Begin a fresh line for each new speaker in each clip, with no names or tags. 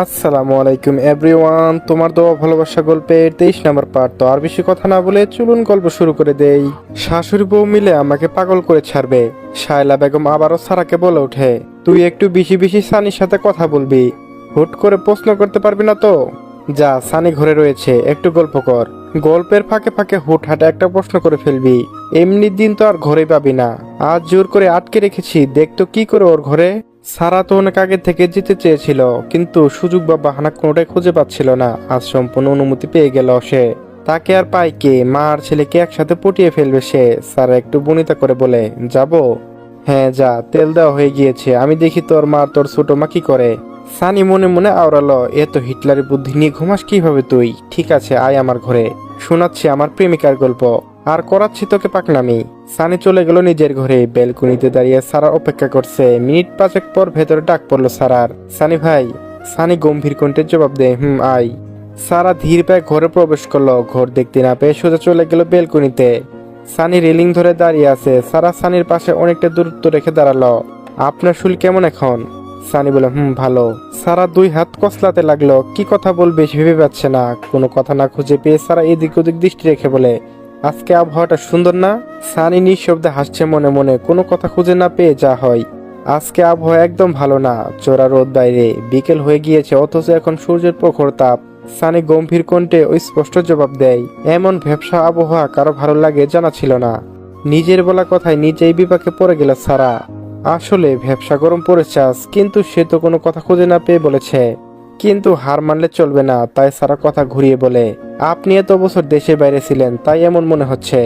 আসসালামু আলাইকুম এভরিওয়ান, তোমার দেওয়া ভালোবাসা গল্পের 23 নম্বর পার্ট। তো আর বেশি কথা না বলে চলুন গল্প শুরু করে দেই। শাশুড়ি বউ মিলে আমাকে পাগল করে ছাড়বে। শায়লা বেগম আবারও সারাকে বলে ওঠে, তুই একটু বেশি বেশি সানির সাথে কথা বলবি, হুট করে প্রশ্ন করতে পারবি না তো। যা, সানি ঘরে রয়েছে, একটু গল্প কর। গল্পের ফাঁকে ফাঁকে হুটহাটে একটা প্রশ্ন করে ফেলবি, এমনি দিন তো আর ঘরে পাবি না। আজ জোর করে আটকে রেখেছি, দেখতো কি করে ওর ঘরে। সারা তো অনেক আগে থেকে যেতে চেয়েছিল, কিন্তু সুযোগ বা বাহানা কোনোটাই খুঁজে পাচ্ছিল না। আজ সম্পূর্ণ অনুমতি পেয়ে গেল সে। তাকে আর পায় কে? মা আর ছেলেকে একসাথে পটিয়ে ফেলবে সে। সারা একটু বনিতা করে বলে, যাবো? হ্যাঁ যা, তেল দেওয়া হয়ে গিয়েছে, আমি দেখি তোর মা তোর ছোট মা কি করে। সানি মনে মনে আওড়ালো, এত হিটলারি বুদ্ধি নিয়ে ঘুমাস কিভাবে তুই? ঠিক আছে, আয় আমার ঘরে, শোনাচ্ছি আমার প্রেমিকার গল্প, আর করাচ্ছি তোকে পাকনামি। সানি চলে গেল নিজের ঘরে। বেলকুনিতে দাঁড়িয়ে সারা অপেক্ষা করছে। মিনিট পাঁচেক পর ভেতরে ডাক পড়লো সারার, সানি ভাই। সানি গম্ভীর কণ্ঠে জবাব দেয়, আয়। সারা ধীর পায়ে ঘরে প্রবেশ করলো। ঘর দেখতে না পেয়ে সোজা চলে গেল বেলকুনিতে। সানি রেলিং ধরে দাঁড়িয়ে আছে। সারা সানির পাশে অনেকটা দূরত্ব রেখে দাঁড়ালো। আপনার শুল কেমন এখন? সানি বলে, ভালো। সারা দুই হাত কসলাতে লাগলো। কি কথা বলবে ভেবে পাচ্ছে না। কোনো কথা না খুঁজে পেয়ে সারা এদিক ওদিক দৃষ্টি রেখে বলে, আজকে আবহাওয়াটা সুন্দর না? সানি নিঃশব্দে হাসছে মনে মনে। কোনো কথা খুঁজে না পেয়ে যা হয়। আজকে আবহাওয়া একদম ভালো না, চোরা রোদ বাইরে, বিকেল হয়ে গিয়েছে অথচ এখন সূর্যের প্রখর তাপ। সানি গম্ভীর কণ্ঠে ওই স্পষ্ট জবাব দেয়, এমন ভ্যাপসা আবহাওয়া কারো ভালো লাগে জানা ছিল না। নিজের বলা কথায় নিজেই বিপাকে পড়ে গেল সারা। আসলে ভ্যাপসা গরম পড়েছে আজ, কিন্তু সে তো কোনো কথা খুঁজে না পেয়ে বলেছে। কিন্তু হার মানলে চলবে না, তাই সারা কথা ঘুরিয়ে বলে, আপনি এত বছর দেশের বাইরে ছিলেন তাই এমন মনে হচ্ছে।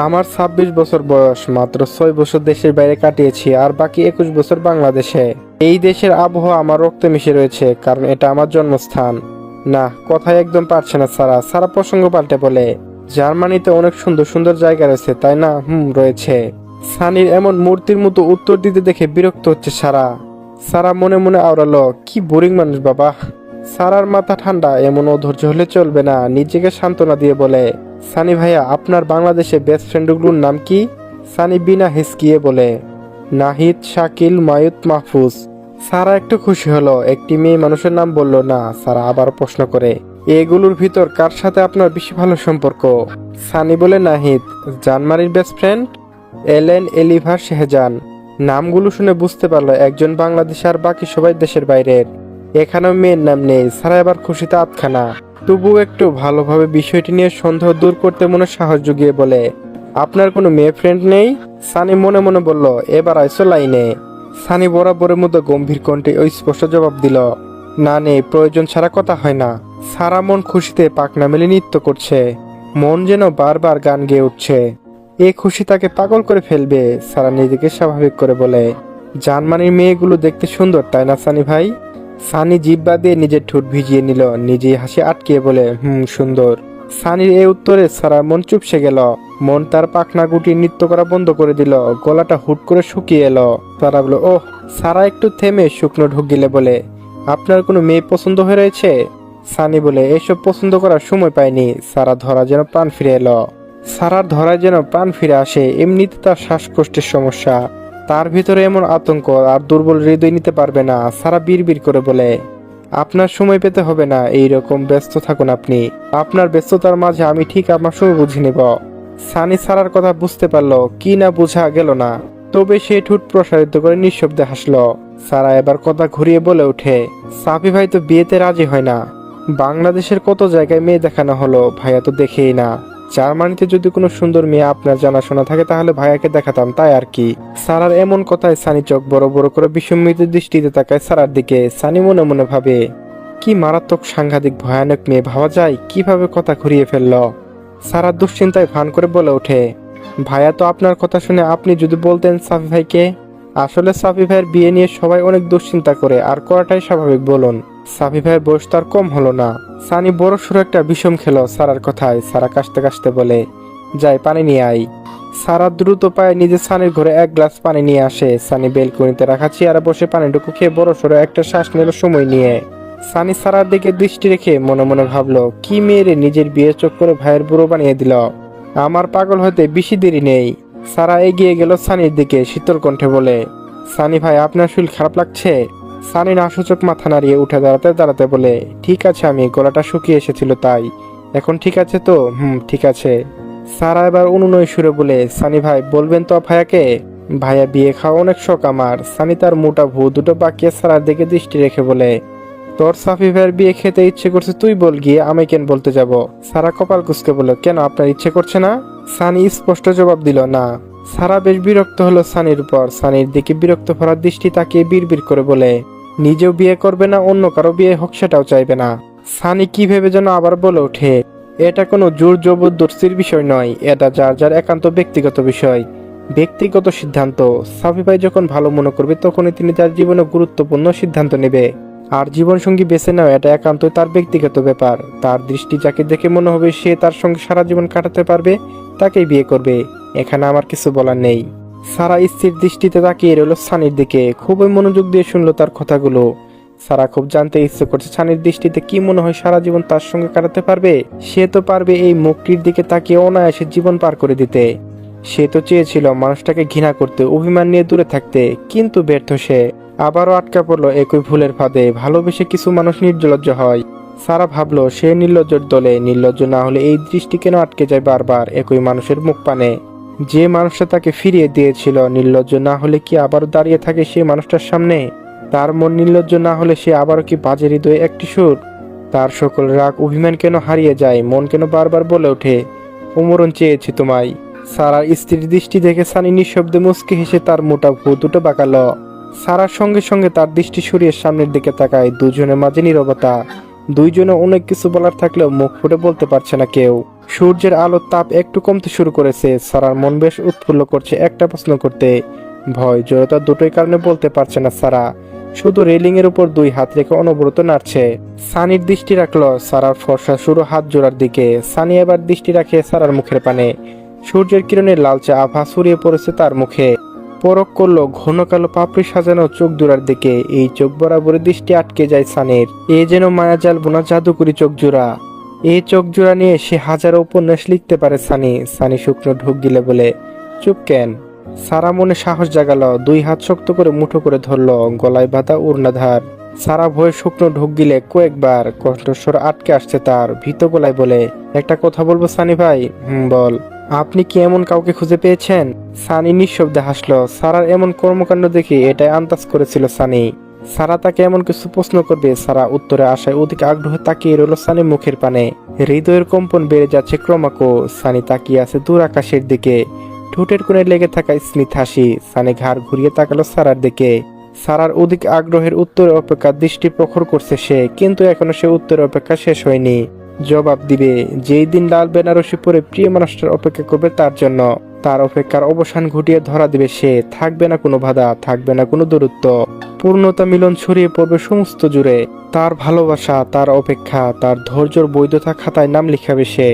আমার 26 বছর বয়স, মাত্র 6 বছর দেশের বাইরে কাটিয়েছি, আর বাকি 21 বছর বাংলাদেশে। এই দেশের আবহাওয়া আমার রক্তে মিশে রয়েছে, কারণ এটা আমার জন্মস্থান। না, কথাই একদম পারছে না সারা। সারা প্রসঙ্গ পাল্টে বলে, জার্মানিতে অনেক সুন্দর সুন্দর জায়গা রয়েছে তাই না? রয়েছে। সানির এমন মূর্তির মতো উত্তর দিতে দেখে বিরক্ত হচ্ছে সারা। সারা মনে মনে আওড়ালো, কি বোরিং মানুষ বাবা। সারার মাথা ঠান্ডা, এমন অধৈর্য হলে চলবে না। নিজেকে সান্ত্বনা দিয়ে বলে, সানি ভাইয়া, আপনার বাংলাদেশে বেস্ট ফ্রেন্ডগুলোর নাম কি? সানি বিনা হিসকিয়ে বলে, নাহিদ, শাকিল, মায়ুত, মাহফুজ। সারা একটু খুশি হলো, একটি মেয়ে মানুষের নাম বলল না। সারা আবার প্রশ্ন করে, এগুলোর ভিতর কার সাথে আপনার বেশি ভালো সম্পর্ক? সানি বলে, নাহিদ। জার্মানির বেস্ট ফ্রেন্ড? এলেন, এলিভার, শেহজান। নামগুলো শুনে বুঝতে পারলো একজন বাংলাদেশ আর বাকি সবাই দেশের বাইরের। এখানেও মেয়ের নাম নেই। সারা এবার খুশিতে আটখানা। তবু একটু ভালোভাবে বিষয়টি নিয়ে সন্দেহ দূর করতে মনে সাহস জুগিয়ে বলে, আপনার কোনো মেয়ে ফ্রেন্ড নেই? সানি মনে মনে বলল, এবার আইসো লাইনে। সানি বরাবরের মতো গম্ভীর কণ্ঠে ওই স্পষ্ট জবাব দিল, না নেই, প্রয়োজন ছাড়া কথা হয় না। সারা মন খুশিতে পাকনা মেলে নৃত্য করছে। মন যেন বারবার গান গেয়ে উঠছে। এই খুশি তাকে পাগল করে ফেলবে। সারা নিজেকে স্বাভাবিক করে বলে, জার্মানির মেয়েগুলো দেখতে সুন্দর তাই না সানি ভাই? সানি জিহ্বা দিয়ে নিজের ঠোঁট ভিজিয়ে নিল। নিজেই হাসি আটকিয়ে বলে, সুন্দর। সানির এই উত্তরে সারা মন চুপসে গেল। মন তার পাখনা গুটিয়ে নৃত্য করা বন্ধ করে দিল। গলাটা হুট করে শুকিয়ে এলো। সারা বলে, ওহ। সারা একটু থেমে শুকনো ঢুক গিলে বলে, আপনার কোনো মেয়ে পছন্দ হয়ে রয়েছে? সানি বলে, এসব পছন্দ করার সময় পাইনি। সারা ধরা যেন প্রাণ ফিরে এলো। সারার ধরায় যেন প্রাণ ফিরে আসে। এমনিতে তার শ্বাসকষ্টের সমস্যা, তার ভিতরে এমন আতঙ্ক, আর দুর্বল হৃদয় নিতে পারবে না। সারা বিড়বিড় করে বলে, আপনার সময় পেতে হবে না, এইরকম ব্যস্ত থাকুন আপনি। আপনার ব্যস্ততার মাঝে আমি ঠিক আপনার সময় বুঝে নেব। সানি সারার কথা বুঝতে পারলো, কি না বোঝা গেল না। তবে সে ঠোঁট প্রসারিত করে নিঃশব্দে হাসলো। সারা এবার কথা ঘুরিয়ে বলে ওঠে, সাফি ভাই তো বিয়েতে রাজি হয় না। বাংলাদেশের কত জায়গায় মেয়ে দেখানো হলো, ভাইয়া তো দেখেই না। জার্মানিতে যদি কোনো সুন্দর মেয়ে আপনার জানাশোনা থাকে তাহলে ভাইয়াকে দেখাতাম, তাই আর কি। সারার এমন কথায় সানি চোখ বড় বড় করে বিস্মিত দৃষ্টিতে তাকায় সারার দিকে। সানি মনে মনে ভাবে, কি মারাত্মক সাংঘাতিক ভয়ানক মেয়ে, ভাবা যায় কিভাবে কথা ঘুরিয়ে ফেললো। সারা দুশ্চিন্তায় ভান করে বলে ওঠে, ভাইয়া তো আপনার কথা শুনে আপনি যদি বলতেন সাফি ভাইকে। আসলে সাফি ভাইয়ের বিয়ে নিয়ে সবাই অনেক দুশ্চিন্তা করে, আর করাটাই স্বাভাবিক। বলুন, সাফি ভাইয়ের বয়স তার কম হলো না। সানি বড় সড়ো একটা বিষম খেলো সারার কথায়। সারা কাশতে কাশতে বলে, যাই পানি নিয়ে আই। সারা দ্রুত পায়ে নিজে সানির ঘরে এক গ্লাস পানি নিয়ে আসে। সানি বেলকনিতে রাখা চেয়ারে বসে পানিটুকু খেয়ে বড় সড়ো একটা শ্বাস নিল সময় নিয়ে। সানি সারার দিকে দৃষ্টি রেখে মনে মনে ভাবলো, কি মেয়েরে নিজের বিয়ে চোখ করে ভাইয়ের বুড়ো বানিয়ে দিল। আমার পাগল হতে বেশি দেরি নেই। সারা এগিয়ে গেল সানির দিকে শীতল কণ্ঠে বলে, সানি ভাই, আপনার শরীর খারাপ লাগছে? সানি নাসূচক মাথা নাড়িয়ে উঠে দাঁড়াতে দাঁড়াতে বলে, ঠিক আছে, আমি গলাটা শুকিয়ে এসেছিল তাই। এখন ঠিক আছে তো? ঠিক আছে। সারা এবার অনুনয় সুরে বলে, সানি ভাই বলবেন তো ভাইয়াকে? ভাইয়া বিয়ে খাওয়া অনেক শখ আমার। সানি তার মোটা ভু দুটো বাকিয়ে সারার দিকে দৃষ্টি রেখে বলে, তোর সাফি ভাইয়ের বিয়ে খেতে ইচ্ছে করছে, তুই বল গিয়ে, আমি কেন বলতে যাব? সারা কপাল কুঁচকে বলল, কেন, আপনার ইচ্ছে করছে না? সানি স্পষ্ট জবাব দিল, না। সারা বেশ বিরক্ত হলো সানির উপর। সানির দিকে বিরক্ত ভরা দৃষ্টি তাকিয়ে বিড়বিড় করে বলে, নিজেও বিয়ে করবে না, অন্য কারো বিয়ে হোক সেটাও চাইবে না। সানি কি ভেবে যেন আবার বলে ওঠে, এটা কোনো জোর জবরদস্তির বিষয় নয়, এটা যার যার একান্ত ব্যক্তিগত বিষয়, ব্যক্তিগত সিদ্ধান্ত। সাফি ভাই যখন ভালো মনে করবে তখনই তিনি তার জীবনে গুরুত্বপূর্ণ সিদ্ধান্ত নেবে। আর জীবনসঙ্গী বেছে নেওয়া এটা একান্তই তার ব্যক্তিগত ব্যাপার। তার দৃষ্টি যাকে দেখে মনে হবে সে তার সঙ্গে সারা জীবন কাটাতে পারবে, তাকেই বিয়ে করবে। এখানে আমার কিছু বলার নেই। সারা স্থির দৃষ্টিতে তাকিয়ে রইল সানির দিকে, খুবই মনোযোগ দিয়ে শুনলো তার কথাগুলো। সারা খুব জানতে ইচ্ছে করছে সানির দৃষ্টিতে কি মনে হয় সারা জীবন তার সঙ্গে কাটাতে পারবে। সে তো পারবে এই মুখটির দিকে তাকিয়ে অনায়াসে জীবন পার করে দিতে। সে তো চেয়েছিল মানুষটাকে ঘৃণা করতে, অভিমান নিয়ে দূরে থাকতে, কিন্তু ব্যর্থ সে। আবারও আটকা পড়লো একই ভুলের ফাঁদে। ভালোবেসে কিছু মানুষ নির্লজ্জ হয়। সারা ভাবলো সে নির্লজ্জের দলে। নির্লজ্জ না হলে এই দৃষ্টি কেন আটকে যায় বারবার একই মানুষের মুখ পানে? যে মানুষটা তাকে ফিরিয়ে দিয়েছিল, নির্লজ্জ না হলে কি আবারও দাঁড়িয়ে থাকে সে মানুষটার সামনে? তার মন নির্লজ্জ না হলে সে আবারও কি বাজে হৃদয়ে একটি সুর? তার সকল রাগ অভিমান কেন হারিয়ে যায়? মন কেন বারবার বলে ওঠে, অমরণ চেয়েছি তোমায়? সারার স্ত্রীর দৃষ্টি দেখে সানি নিঃশব্দে মুচকি হেসে তার মোটা ভ্রু দুটো বাঁকালো। সারার সঙ্গে সঙ্গে তার দৃষ্টি সরিয়ে সামনের দিকে তাকায়। দুজনের মাঝে নীরবতা। দুইজনে অনেক কিছু বলার থাকলেও মুখ ফুটে বলতে পারছে না কেউ। সূর্যের আলোর তাপ একটু কমতে শুরু করেছে। সারার মন বেশ উৎফুল্ল করছে একটা প্রশ্ন করতে। ভয়, জড়তা দুটোই কারণে বলতে পারছে না সারা। শুধু রেলিং এর উপর দুই হাত রেখে অনবরত নাড়ছে। সানির দৃষ্টি রাখলো সারার ফর্সা শুরু হাত জোড়ার দিকে। সানি এবার দৃষ্টি রাখে সারার মুখের পানে। সূর্যের কিরণের লালচে আভা ছড়িয়ে পড়েছে তার মুখে। পরক করলো ঘন কালো পাপড়ি সাজানো চোখ জোড়ার দিকে। এই চোখ বরাবর দৃষ্টি আটকে যায় সানির। এ যেন মায়াজাল বোনা জাদুকরি চোখ জোড়া। এই চোখ জোড়া নিয়ে সে হাজারো উপন্যাস লিখতে পারে সানি। সানি শুকনো ঢোক গিলে বলে, চুপ কেন? সারা মনে সাহস জাগালো। দুই হাত শক্ত করে মুঠো করে ধরলো গলায় বাঁধা উড়নাধার। সারা ভয়ে শুকনো ঢোক গিলে কয়েকবার। কণ্ঠস্বর আটকে আসছে তার। ভীত গলায় বলে, একটা কথা বলবো সানি ভাই? বল। আপনি কি এমন কাউকে খুঁজে পেয়েছেন? সানি নিঃশব্দে হাসলো। সারার এমন কর্মকাণ্ড দেখে এটাই আন্দাজ করেছিল সানি। সারা তাকে এমন কিছু প্রশ্ন করবে। সারা উত্তরে আশায় অধিক আগ্রহে তাকিয়ে রইল সানির মুখের পানে। হৃদয়ের কম্পন বেড়ে যাচ্ছে ক্রমাগত। সানি তাকিয়ে আছে দূর আকাশের দিকে। ঠোঁটের কোণে লেগে থাকা স্মিত হাসি। সানি ঘাড় ঘুরিয়ে তাকালো সারার দিকে। সারার অধিক আগ্রহের উত্তরের অপেক্ষা দৃষ্টি প্রখর করছে সে, কিন্তু এখনো সে উত্তরের অপেক্ষা শেষ হয়নি। জবাব দিবে যেই দিন লাল বেনারসি পরে প্রিয় মানুষটার অপেক্ষা করবে তার জন্য। তার অপেক্ষার অবসান ঘটিয়ে ধরা দিবে সে। থাকবে না কোনো বাধা, থাকবে না কোনো দূরত্ব। পূর্ণতা মিলন ছড়িয়ে পড়বে সমস্ত জুড়ে। তার ভালোবাসা, তার অপেক্ষা, তার ধৈর্যর বৈধতা খাতায় নাম লিখাবে সে।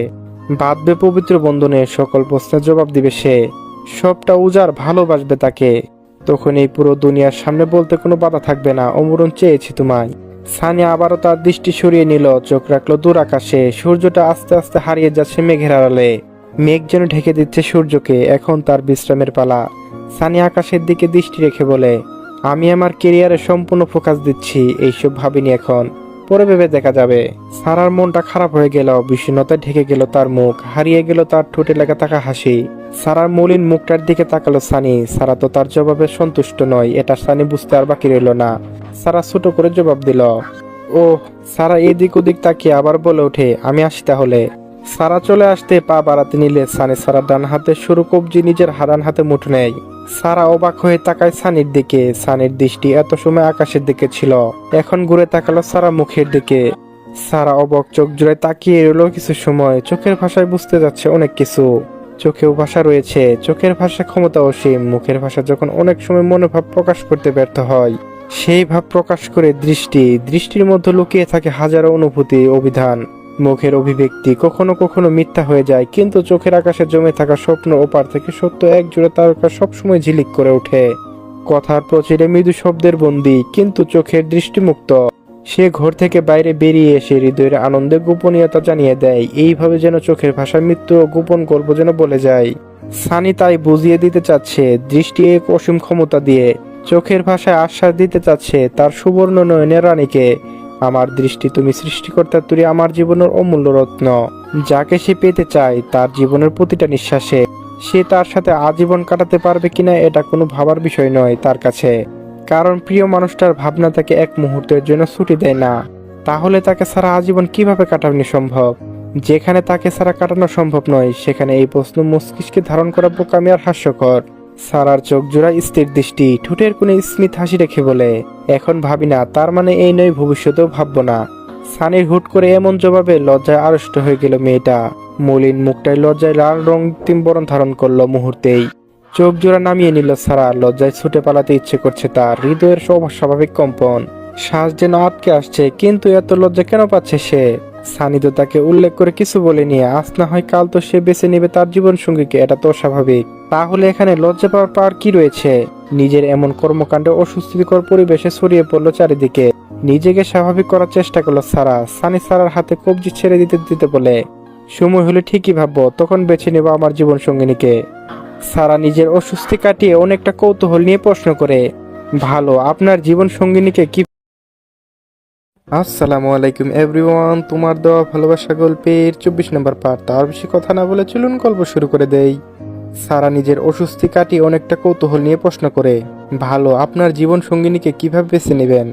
বাঁধবে পবিত্র বন্ধনে। সকল প্রশ্নের জবাব দিবে সে। সবটা উজাড় ভালোবাসবে তাকে। তখন এই পুরো দুনিয়ার সামনে বলতে কোনো বাধা থাকবে না, অমরণ চেয়েছি তোমায়। সানি আবারও তার দৃষ্টি সরিয়ে নিল। চোখ রাখলো দূর আকাশে। সূর্যটা আস্তে আস্তে হারিয়ে যাচ্ছে মেঘের আড়ালে। মেঘ যেন ঢেকে দিচ্ছে সূর্যকে। এখন তার বিশ্রামের পালা। সানি আকাশের দিকে দৃষ্টি রেখে বলে, আমি আমার কেরিয়ারে সম্পূর্ণ ফোকাস দিচ্ছি। এইসব ভাবিনি এখন, পরে ভেবে দেখা যাবে। সারার মনটা খারাপ হয়ে গেল। বিষণ্ণতায় ঢেকে গেল তার মুখ। হারিয়ে গেল তার ঠোঁটে লেগে থাকা হাসি। সারার মলিন মুখটার দিকে তাকালো সানি। সারা তো তার জবাবে সন্তুষ্ট নয়, এটা সানি বুঝতে আর বাকি রইল না। সারা ছোট করে জবাব দিল, ও। সারা এদিক ওদিক তাকিয়ে আবার বলে ওঠে, আমি আসি তাহলে। সারা চলে আসতে পা বাড়াতে নিলে সানি সারা ডান হাতে সরু কবজি নিজের হারান হাতে মুঠো নেয়। সারা অবাক হয়ে তাকায় সানির দিকে। সানির দৃষ্টি এত সময় আকাশের দিকে ছিল, এখন ঘুরে তাকালো সারা মুখের দিকে। সারা অবাক চোখ জুড়ে তাকিয়ে রইল কিছু সময়। চোখের ভাষায় বুঝতে যাচ্ছে অনেক কিছু। চোখেও ভাষা রয়েছে, চোখের ভাষা ক্ষমতা অসীম। মুখের ভাষা যখন অনেক সময় মনোভাব প্রকাশ করতে ব্যর্থ হয়, সেই ভাব প্রকাশ করে দৃষ্টির মধ্যে লুকিয়ে থাকে হাজারো অনুভূতি, অভিধান। মুখের অভিব্যক্তি কখনো কখনো মিথ্যা হয়ে যায়, কিন্তু চোখের আকাশে জমে থাকা স্বপ্ন ওপার থেকে সত্য এক জোড়া তারকা সবসময় ঝিলিক করে ওঠে। কথার প্রচিরে মৃদু শব্দের বন্দী, কিন্তু চোখের দৃষ্টিমুক্ত। সে ঘর থেকে বাইরে বেরিয়ে এসে হৃদয়ের আনন্দে গোপনীয়তা জানিয়ে দেয়। এইভাবে যেন চোখের ভাষা মৃত্যু ও গোপন গল্প যেন বলে যায়। সানি তাই বুঝিয়ে দিতে চাচ্ছে দৃষ্টি এক অসীম ক্ষমতা দিয়ে। চোখের ভাষায় আশ্বাস দিতে চাচ্ছে তার সুবর্ণ নয়নের রানীকে, আমার দৃষ্টি তুমি সৃষ্টিকর্তার তৈরি আমার জীবনের অমূল্য রত্ন, যাকে সে পেতে চায় তার জীবনের প্রতিটা নিঃশ্বাসে। সে তার সাথে আজীবন কাটাতে পারবে কিনা এটা কোনো ভাবার বিষয় নয় তার কাছে, কারণ প্রিয় মানুষটার ভাবনা তাকে এক মুহূর্তের জন্য ছুটি দেয় না। তাহলে তাকে ছাড়া আজীবন কিভাবে কাটানো সম্ভব? যেখানে তাকে ছাড়া কাটানো সম্ভব নয় সেখানে এই প্রশ্ন মস্তিষ্কে ধারণ করা বোকামি আর হাস্যকর। সারার চোখ জোড়া স্থির দৃষ্টি, ঠোঁটের কোণে স্মিত হাসি রেখে বলে, এখন ভাবি না তার মানে এই নয় ভবিষ্যতেও ভাববো না। সানির হুট করে এমন জবাবে লজ্জায় আড়ষ্ট হয়ে গেল মেয়েটা। মলিন মুখটায় লজ্জায় লাল রক্তিম বরণ ধারণ করলো মুহূর্তেই। চোখ জোড়া নামিয়ে নিল সারা, লজ্জায় ছুটে পালাতে ইচ্ছে করছে তার, হৃদয়ের স্বাভাবিক কম্পন, শ্বাস যেন আটকে আসছে। কিন্তু এত লজ্জা কেন পাচ্ছে সে? সানি তো তাকে উল্লেখ করে কিছু বলেনি, আজ না হয় কাল তো সে বেছে নেবে তার জীবন সঙ্গীকে, এটা তো স্বাভাবিক। তাহলে এখানে লজ্জা পাওয়ার কি রয়েছে? নিজের এমন কর্মকাণ্ডে অস্বস্তিকর পরিবেশে ছড়িয়ে পড়লো চারিদিকে। নিজেকে স্বাভাবিক করার চেষ্টা করলো সারা। সানি সারার হাতে কবজি ছেড়ে দিতে দিতে বলে, সময় হলে ঠিকই ভাববো, তখন বেছে নেব আমার জীবন সঙ্গিনীকে। সারা নিজের অস্বস্তি কাটিয়ে অনেকটা কৌতূহল নিয়ে প্রশ্ন করে, ভালো, আপনার জীবন সঙ্গিনীকে কি? আসসালামু আলাইকুম এভরিওয়ান, তোমার দেওয়া ভালোবাসা গল্পের 24 নম্বর পার্ট। তার বেশি কথা না বলে চলুন গল্প শুরু করে দেই। সারা নিজের অস্বস্তি কাটিয়ে অনেকটা কৌতূহল নিয়ে প্রশ্ন করে, ভালো, আপনার জীবন সঙ্গিনীকে কিভাবে বেছে নেবেন?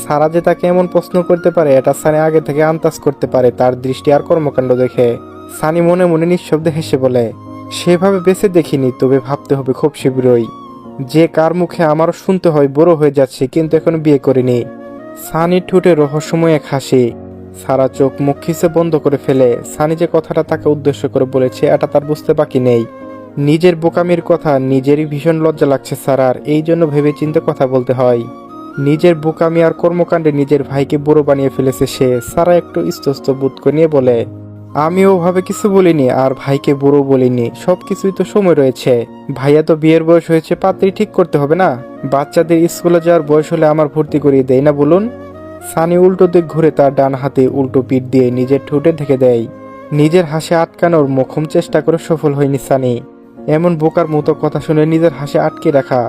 সারা যে তাকে এমন প্রশ্ন করতে পারে এটা সানি আগে থেকে আন্দাজ করতে পারে তার দৃষ্টি আর কর্মকাণ্ড দেখে। সানি মনে মনে নিঃশব্দে হেসে বলে, সেভাবে বেছে দেখিনি, তবে ভাবতে হবে খুব শীঘ্রই। যে কার মুখে আমারও শুনতে হয় বড় হয়ে যাচ্ছে কিন্তু এখনো বিয়ে করিনি। সানির ঠোঁটে রহস্যময় এক হাসি। সারা চোখ মুখ খিসে বন্ধ করে ফেলে। সানি যে কথাটা তাকে উদ্দেশ্য করে বলেছে এটা তার বুঝতে বাকি নেই। নিজের বোকামির কথা নিজেরই ভীষণ লজ্জা লাগছে সারার, এই জন্য ভেবে চিন্তে কথা বলতে হয়। নিজের বোকামি আর কর্মকাণ্ডে নিজের ভাইকে বুড়ো বানিয়ে ফেলেছে সে। সারা একটু ইস্তস্ত বোধ করে নিয়ে বলে, আমি ওভাবে কিছু বলিনি আর ভাইকে বুড়ো বলিনি, সবকিছুই তো সময় রয়েছে। ভাইয়া তো বিয়ের বয়স হয়েছে, পাত্রী ঠিক করতে হবে না? বাচ্চাদের স্কুলে যাওয়ার বয়স হলে আমার ভর্তি করিয়ে দেয় না বলুন? সানি উল্টো দিক ঘুরে তার ডান হাতে উল্টো পিঠ দিয়ে নিজের ঠোঁটে ঢেকে দেয়। নিজের হাসি আটকানোর মোক্ষম চেষ্টা করে সফল হয়নি সানি। এমন বোকার মতো কথা শুনে নিজের হাসি আটকে রাখা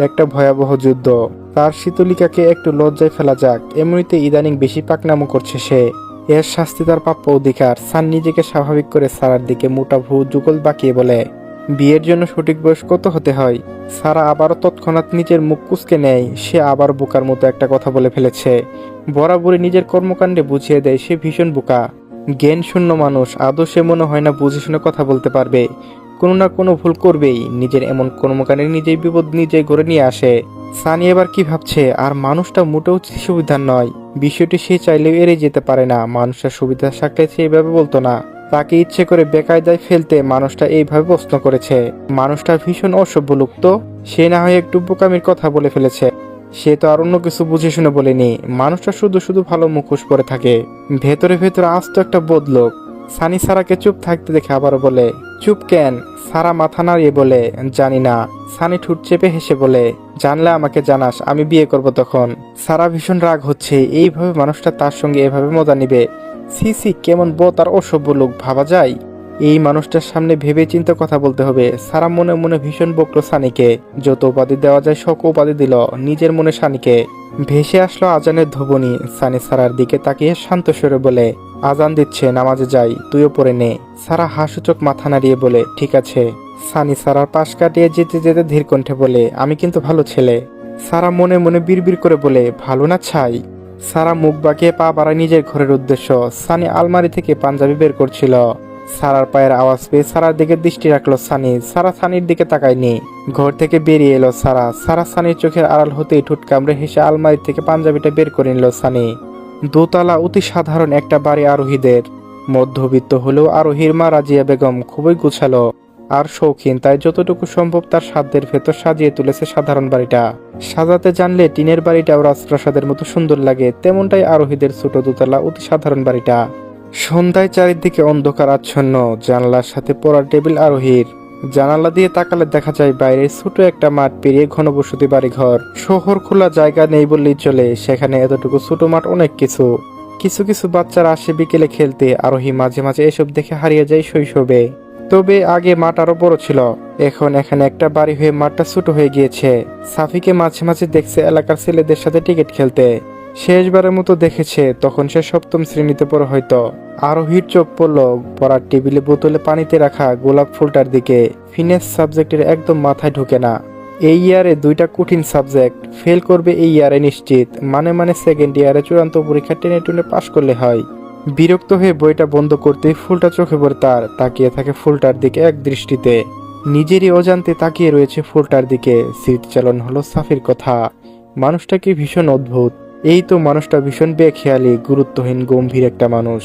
একটা ভয়াবহ যুদ্ধ। তার শীতলিকাকে একটু লজ্জায় ফেলা যাক, এমনিতে ইদানিং বেশি পাকনামো করছে সে, এর শাস্তি তার প্রাপ্য অধিকার। সান নিজেকে স্বাভাবিক করে সারার দিকে মোটা ভ্রু যুগল বাঁকিয়ে বলে, বিয়ের জন্য সঠিক বয়স কত হতে হয়? সারা আবারও তৎক্ষণাৎ নিজের মুখ কুঁচকে নেয়। সে আবার বোকার মতো একটা কথা বলে ফেলেছে। বরাবরই নিজের কর্মকাণ্ডে বুঝিয়ে দেয় সে ভীষণ বোকা, জ্ঞান শূন্য মানুষ। আদৌ সে মনে হয় না বুঝে শুনে কথা বলতে পারবে, কোনো না কোনো ভুল করবেই। নিজের এমন কর্মকাণ্ডে নিজেই বিপদ নিজেই গড়ে নিয়ে আসে। সানি এবার কি ভাবছে, আর মানুষটা মোটেও সুবিধার নয়। বিষয়টি সে চাইলেও এড়িয়ে যেতে পারে না। মানুষের সুবিধা থাকলে সে এইভাবে বলতো না। তাকে ইচ্ছে করে বেকায়দায় ফেলতে মানুষটা এইভাবে প্রশ্ন করেছে। মানুষটা ভীষণ অসভ্য লোক তো, সে না হয় একটু বোকামির কথা বলে ফেলেছে। সে তো আর অন্য কিছু বুঝে শুনে বলেনি। মানুষটা শুধু শুধু ভালো মুখোশ পরে থাকে, ভেতরে ভেতরে আস্ত একটা বদলোক। সানি সারাকে চুপ থাকতে দেখে আবারও বলে, চুপ কেন? সারা মাথা নাড়িয়ে বলে, জানি না। সানি ঠোঁট চেপে হেসে বলে, জানলে আমাকে জানাস, আমি বিয়ে করব তখন। সারা ভীষণ রাগ হচ্ছে, এইভাবে মানুষটা তার সঙ্গে এভাবে মজা নিবে। সি সি, কেমন বদ আর অসভ্য লোক, ভাবা যায়? এই মানুষটার সামনে ভেবে চিন্তে কথা বলতে হবে। সারা মনে মনে ভীষণ বকল সানিকে। যত উপাধি দেওয়া যায় সব উপাধি দিল নিজের মনে সানিকে। ভেসে আসলো আজানের ধ্বনি। সানি সারার দিকে তাকিয়ে শান্ত স্বরে বলে, আজান দিচ্ছে, নামাজে যাই, তুইও পড়ে নে। সারা হাসুচোখ মাথা নাড়িয়ে বলে, ঠিক আছে। সানি সারার পাশ কাটিয়ে যেতে যেতে ধীর কণ্ঠে বলে, আমি কিন্তু ভালো ছেলে। সারা মনে মনে বিড়বিড় করে বলে, ভালো না ছাই? সারা মুখ বাঁকিয়ে পা বাড়ায় নিজের ঘরের উদ্দেশ্য। সানি আলমারি থেকে পাঞ্জাবি বের করছিল। সারার পায়ের আওয়াজ পেয়ে সারার দিকে দৃষ্টি রাখলো সানি। সারা সানির দিকে তাকায়নি। ঘর থেকে বেরিয়ে এলো সারা। সারা সানির চোখের আড়াল হতেই ঠোঁট কামড়ে হেসে আলমারি থেকে পাঞ্জাবিটা বের করে নিল সানি। দোতলা অতি সাধারণ একটা বাড়ি আরোহীদের। মধ্যবিত্ত হলেও আরোহীর মা রাজিয়া বেগম খুবই গুছালো আর শৌখিন, তাই যতটুকু সম্ভব তার সাধ্যের ভেতর সাজিয়ে তুলেছে সাধারণ বাড়িটা। সাজাতে জানলে টিনের বাড়িটাও রাজপ্রাসাদের মতো সুন্দর লাগে, তেমনটাই আরোহীদের ছোট দোতলা অতি সাধারণ বাড়িটা। সন্ধ্যায় চারিদিকে অন্ধকার আচ্ছন্ন, জানালার সাথে পড়া টেবিল আরোহীর। জানালা দিয়ে তাকালে দেখা যায় বাইরে ছোট একটা মাঠ পেরিয়ে ঘনবসতি বাড়িঘর। শহর খোলা জায়গা নেই বললেই চলে, সেখানে এতটুকু ছোট মাঠ অনেক কিছু। কিছু কিছু বাচ্চারা আসে বিকেলে খেলতে, আরোহী মাঝে মাঝে এসব দেখে হারিয়ে যায় শৈশবে। তবে আগে মাঠ আরো বড় ছিল, এখন এখানে একটা বাড়ি হয়ে মাঠটা ছোট হয়ে গিয়েছে। সাফিকে মাঝে মাঝে দেখছে এলাকার ছেলেদের সাথে ক্রিকেট খেলতে। শেষবারের মতো দেখেছে তখন সে সপ্তম শ্রেণীতে পড়ে হয়তো। আরোহীর চোখ পড়ল পড়ার টেবিলে বোতলে পানিতে রাখা গোলাপ ফুলটার দিকে। ফিনেস সাবজেক্টের একদম মাথায় ঢোকে না। এই ইয়ারে দুইটা কঠিন সাবজেক্ট, ফেল করবে এই ইয়ারে নিশ্চিত। মানে সেকেন্ড ইয়ারে চূড়ান্ত পরীক্ষা টেনে টুনে পাশ করলে হয়। বিরক্ত হয়ে বইটা বন্ধ করতেই ফুলটা চোখে পড়ে তার, তাকিয়ে থাকে ফুলটার দিকে এক দৃষ্টিতে। নিজেরই অজান্তে তাকিয়ে রয়েছে ফুলটার দিকে। স্মৃতিচালন হলো সাফির কথা। মানুষটা কি ভীষণ অদ্ভুত। এই তো মানুষটা ভীষণ বেখেয়ালি, গুরুত্বহীন, গম্ভীর একটা মানুষ,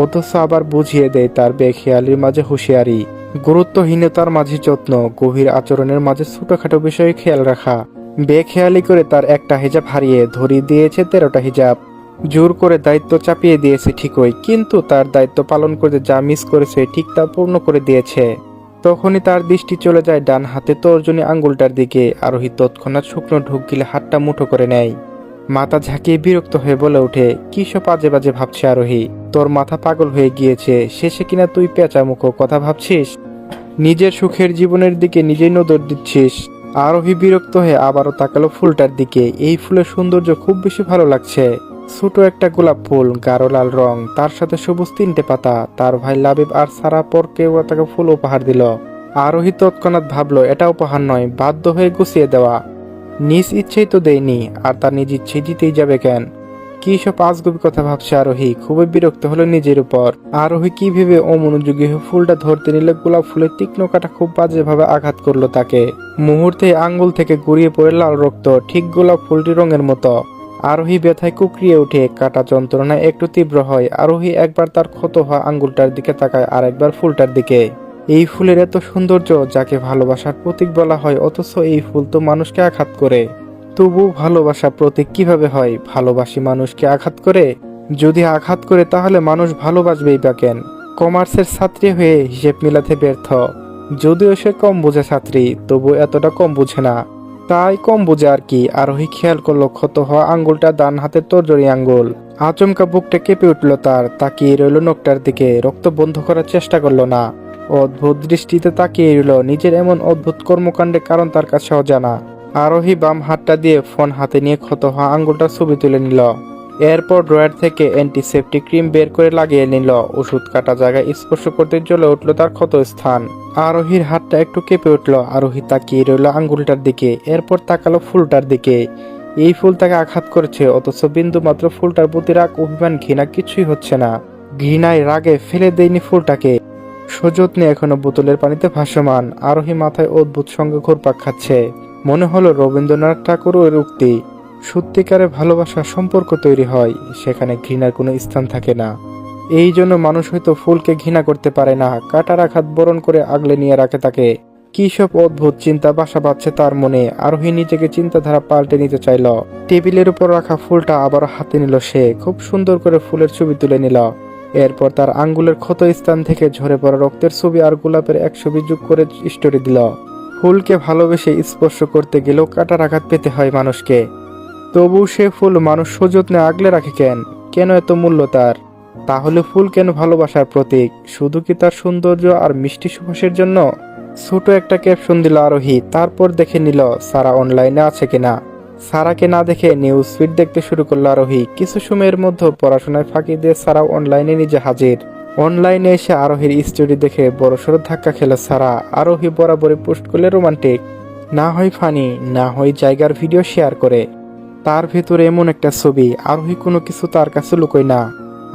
অথচ আবার বুঝিয়ে দেয় তার বেখেয়ালির মাঝে হুঁশিয়ারি, গুরুত্বহীনতার মাঝে যত্ন, গভীর আচরণের মাঝে ছোটখাটো বিষয়ে খেয়াল রাখা। বেখেয়ালি করে তার একটা হিজাব হারিয়ে ধরিয়ে দিয়েছে 13টা হিজাব। জোর করে দায়িত্ব চাপিয়ে দিয়েছে ঠিকই, কিন্তু তার দায়িত্ব পালন করতে যা মিস করেছে ঠিক তা পূর্ণ করে দিয়েছে। তখনই তার দৃষ্টি চলে যায় ডান হাতে তর্জনী আঙ্গুলটার দিকে। আরোহী তৎক্ষণাৎ শুকনো ঢোক গিলে হাতটা মুঠো করে নেয়। মাথা ঝাঁকিয়ে বিরক্ত হয়ে বলে ওঠে, কি সব বাজে বাজে ভাবছে আরোহী? তোর মাথা পাগল হয়ে গিয়েছে? শেষে কিনা তুই পেঁচা মুখো কথা ভাবছিস? নিজের সুখের জীবনের দিকে নিজেই নজর দিচ্ছিস। আরোহী বিরক্ত হয়ে আবারও তাকালো ফুলটার দিকে। এই ফুলের সৌন্দর্য খুব বেশি ভালো লাগছে। ছোট একটা গোলাপ ফুল, গাঢ় লাল রং, তার সাথে সবুজ 3টে পাতা। তার ভাই লাবিব আর সারা পর কেউ তাকে ফুল উপহার দিল। আরোহী তৎক্ষণাৎ ভাবলো এটা উপহার নয়, বাধ্য হয়ে গুছিয়ে দেওয়া। নিজ ইচ্ছেই তো দেয়নি, আর তার নিজ ইচ্ছেই দিতেই যাবে কেন? কি সব আজগুবি কথা ভাবছে আরোহী। খুবই বিরক্ত হলো নিজের উপর। আরোহী কি ভেবে অমনোযোগী হয়ে ফুলটা ধরতে নিলে গোলাপ ফুলের তীক্ষ্ণ কাঁটা খুব বাজেভাবে আঘাত করলো তাকে। মুহূর্তে আঙ্গুল থেকে গড়িয়ে পড়ে লাল রক্ত, ঠিক গোলাপ ফুলটি রঙের মতো। আরোহী ব্যথায় কুকরিয়ে ওঠে, কাটা যন্ত্রণায় একটু তীব্র হয়। আরোহী একবার তার ক্ষত হওয়া আঙ্গুলটার দিকে তাকায়, আর একবার ফুলটার দিকে। এই ফুলের এত সৌন্দর্য, যাকে ভালোবাসার প্রতীক বলা হয়, অথচ এই ফুল তো মানুষকে আঘাত করে। তবু ভালোবাসা প্রতীক কিভাবে হয়? ভালোবাসি মানুষকে আঘাত করে? যদি আঘাত করে তাহলে মানুষ ভালোবাসবেই বা কেন? কমার্সের ছাত্রী হয়ে হিসেব মিলাতে ব্যর্থ। যদিও সে কম বোঝে ছাত্রী, তবু এতটা কম বুঝে না। তাই কম বুঝে আর কি। আরোহী খেয়াল করলো ক্ষত হওয়া আঙ্গুলটা ডান হাতের তর্জনী আঙ্গুল। আচমকা বুকটা কেঁপে উঠল তার। তাকিয়ে রইল নখটার দিকে, রক্ত বন্ধ করার চেষ্টা করলো না। অদ্ভুত দৃষ্টিতে তাকিয়ে রইল। নিজের এমন অদ্ভুত কর্মকাণ্ডের কারণ তার কাছে অজানা। আরোহী বাম হাতটা দিয়ে ফোন হাতে নিয়ে ক্ষত হওয়া আঙ্গুলটার ছবি তুলে নিল। এরপর ড্রয়ার থেকে অ্যান্টিসেপটিক ক্রিম বের করে লাগিয়ে নিল। ওষুধ কাটা জায়গায় স্পর্শ করতে জ্বলে উঠল তার ক্ষত স্থান। আরোহীর হাতটা একটু কেঁপে উঠল। আরোহী তাকিয়ে রইল আঙ্গুলটার দিকে, এরপর তাকালো ফুলটার দিকে। এই ফুল তাকে আঘাত করেছে, অথচ বিন্দু মাত্র ফুলটার প্রতি রাগ, অভিমান, ঘৃণা কিছুই হচ্ছে না। ঘৃণায় রাগে ফেলে দেয়নি ফুলটাকে। সযত্নে এখনো বোতলের পানিতে ভাসমান। আরোহী মাথায় অদ্ভুত সঙ্গে ঘুরপাক খাচ্ছে। মনে হলো রবীন্দ্রনাথ ঠাকুরের উক্তি, সত্যিকারে ভালোবাসার সম্পর্ক তৈরি হয়, সেখানে ঘৃণার কোনো স্থান থাকে না। এই জন্য মানুষ হয়তো ফুলকে ঘৃণা করতে পারে না, কাটার আঘাত বরণ করে আগলে নিয়ে রাখে তাকে। কি সব অদ্ভুত চিন্তা বাসা বাঁধছে তার মনে। আরোহী নিজেকে চিন্তাধারা পাল্টে নিতে চাইল। টেবিলের উপর রাখা ফুলটা আবার হাতে নিল সে। খুব সুন্দর করে ফুলের ছবি তুলে নিল। এরপর তার আঙ্গুলের ক্ষত স্থান থেকে ঝরে পড়া রক্তের ছবি আর গোলাপের এক ছবি যোগ করে স্টোরি দিল। ফুলকে ভালোবেসে স্পর্শ করতে গেলেও কাটার আঘাত পেতে হয় মানুষকে। তবু সে ফুল মানুষ সযত্নে আগলে রাখে কেন? কেন এত মূল্য তার? তাহলে ফুল কেন ভালোবাসার প্রতীক? শুধু কি তার সৌন্দর্য আর মিষ্টি সুবাসের জন্য? ছোট একটা ক্যাপশন দিল আরোহী। তারপর দেখে নিল সারা অনলাইনে আছে কিনা। সারাকে না দেখে নিউজ ফিড দেখতে শুরু করলো আরোহী। কিছু সময়ের মধ্যে পড়াশোনায় ফাঁকি দিয়ে সারা অনলাইনে নিজে হাজির। অনলাইনে এসে আরোহীর স্টোরি দেখে বড়সড় ধাক্কা খেল সারা। আরোহী বরাবরই পোস্ট করলে রোমান্টিক, না হয় ফানি, না হয় জায়গার ভিডিও শেয়ার করে। তার ভেতরে এমন একটা ছবি। আরোহী কোনো কিছু তার কাছে লুকোয় না,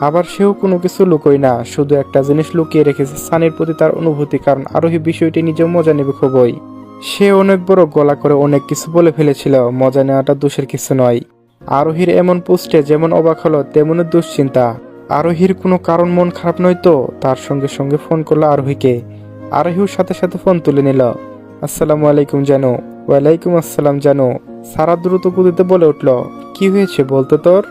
আবার সেও কোনো কিছু লুকোয় না। শুধু একটা জিনিস লুকিয়ে রেখেছে, সানির প্রতি তার অনুভূতি। কারণ আরোহী বিষয়টি নিজেও মজা নেবে খুবই। সে অনেক বড় গলা করে অনেক কিছু বলে ফেলেছিল। মজা নেওয়াটা দোষের কিছু নয়। আরোহীর এমন পোস্টে যেমন অবাক হলো, তেমনই দুশ্চিন্তা। আরোহীর কোনো কারণ মন খারাপ নয় তো? তার সঙ্গে সঙ্গে ফোন করলো আরোহীকে। আরোহীর সাথে সাথে ফোন তুলে নিল। আসসালামু আলাইকুম জানো। ওয়ালাইকুম আসসালাম জানো। সারা দ্রুত গতিতে বলে উঠল, কি হয়েছে বলতো তোর?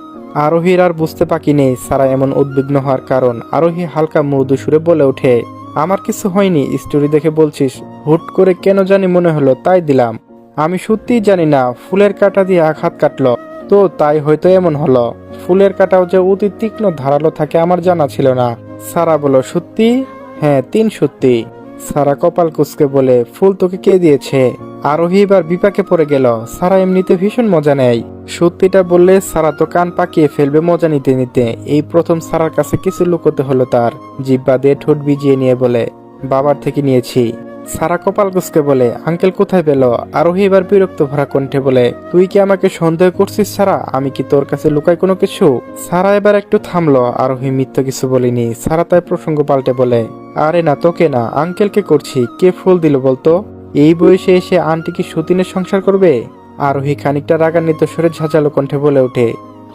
আরোহীর আর বুঝতে বাকি নেই সারা এমন উদ্বিগ্ন হওয়ার কারণ। আরোহী হালকা মৃদু সুরে বলে ওঠে, আমার কিছু হয়নি, স্টোরি দেখে বলছিস। হুট করে কেন জানি মনে হলো, তাই দিলাম। আমি সত্যিই জানি না, ফুলের কাঁটা দিয়ে আঘাত কাটলো তো তাই হয়তো এমন হলো। ফুলের কাঁটাও যে অতি তীক্ষ্ণ ধারালো থাকে আমার জানা ছিল না। সারা বলো, সত্যি? হ্যাঁ 3 সত্যি। সারা কপাল কুঁচকে বলে, ফুল তোকে কে দিয়েছে? আরোহী এবার বিপাকে পড়ে গেল। সারা এমনিতে ভীষণ মজা নেয়। সত্যিটা বললে সারা তো কান পাকিয়ে ফেলবে মজা নিতে নিতে। এই প্রথম সারার কাছে কিছু লুকোতে হলো তার। জিব্বা দিয়ে ঠোঁট ভিজিয়ে নিয়ে বলে, বাবার থেকে নিয়েছি। সারা কপাল কুঁচকে বলে, আঙ্কেল কোথায় পেল? আরোহী এবার বিরক্ত ভরা কণ্ঠে বলে, তুই কি আমাকে সন্দেহ করছিস সারা? আমি কি তোর কাছে লুকাই কোনো কিছু? সারা এবার একটু থামলো। আরোহী মিথ্যা কিছু বলিনি। সারা তাই প্রসঙ্গ পাল্টে বলে, আরে না, তোকে না, আঙ্কেলকে করছি। কে ফুল দিল বলতো? এই বয়সে এসে আন্টি কি সতীনের সংসার করবে? আরোহী খানিকটা রাগান্বিত সুরে ঝাঁঝালো কণ্ঠে বলে ওঠে,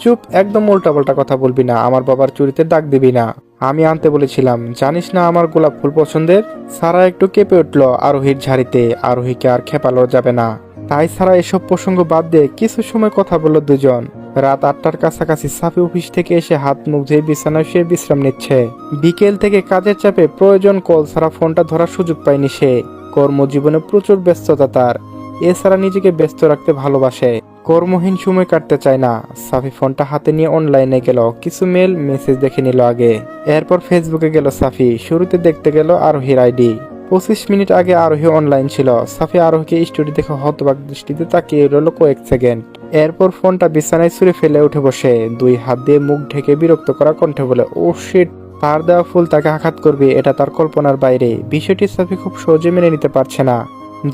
চুপ, একদম উল্টাপাল্টা কথা বলবি না। আমার বাবার চুরিতে দাগ দিবি না। আমি আনতে বলেছিলাম, জানিস না আমার গোলাপ ফুল পছন্দের। সারা একটু কেঁপে উঠল আরোহীর ঝাড়িতে। আরোহীকে আর খেপালো যাবে না। তাই সারা এসব প্রসঙ্গ বাদ দিয়ে কিছু সময় কথা বলল দুজন। রাত 8টার কাছাকাছি সাফি অফিস থেকে এসে হাত মুখ ধুয়ে বিছানায় শুয়ে বিশ্রাম নিচ্ছে। বিকেল থেকে কাজের চাপে প্রয়োজন কল ছাড়া ফোনটা ধরার সুযোগ পায়নি সে। কর্মজীবনে প্রচুর ব্যস্ততা তার। এছাড়া নিজেকে ব্যস্ত রাখতে ভালোবাসে। কর্মহীন সময় কাটতে চায় না। সাফি ফোনটা হাতে নিয়ে অনলাইনে গেল। কিছু মেল মেসেজ দেখে নিল আগে। এরপর ফেসবুকে গেল সাফি। শুরুতে দেখতে গেল আরোহীর আইডি। 25 মিনিট আগে আরোহী অনলাইন ছিল। সাফি আরোহীকে স্টোরি দেখে হতবাক দৃষ্টিতে তাকিয়ে রইল কয়েক সেকেন্ড। এরপর ফোনটা বিছানায় ছুঁড়ে ফেলে উঠে বসে 2 হাত দিয়ে মুখ ঢেকে বিরক্ত করা কণ্ঠে বলে, ও শিট, তার দেওয়া ফুল তাকে আঘাত করবে এটা তার কল্পনার বাইরে। বিষয়টি সাফি খুব সহজে মেনে নিতে পারছে না।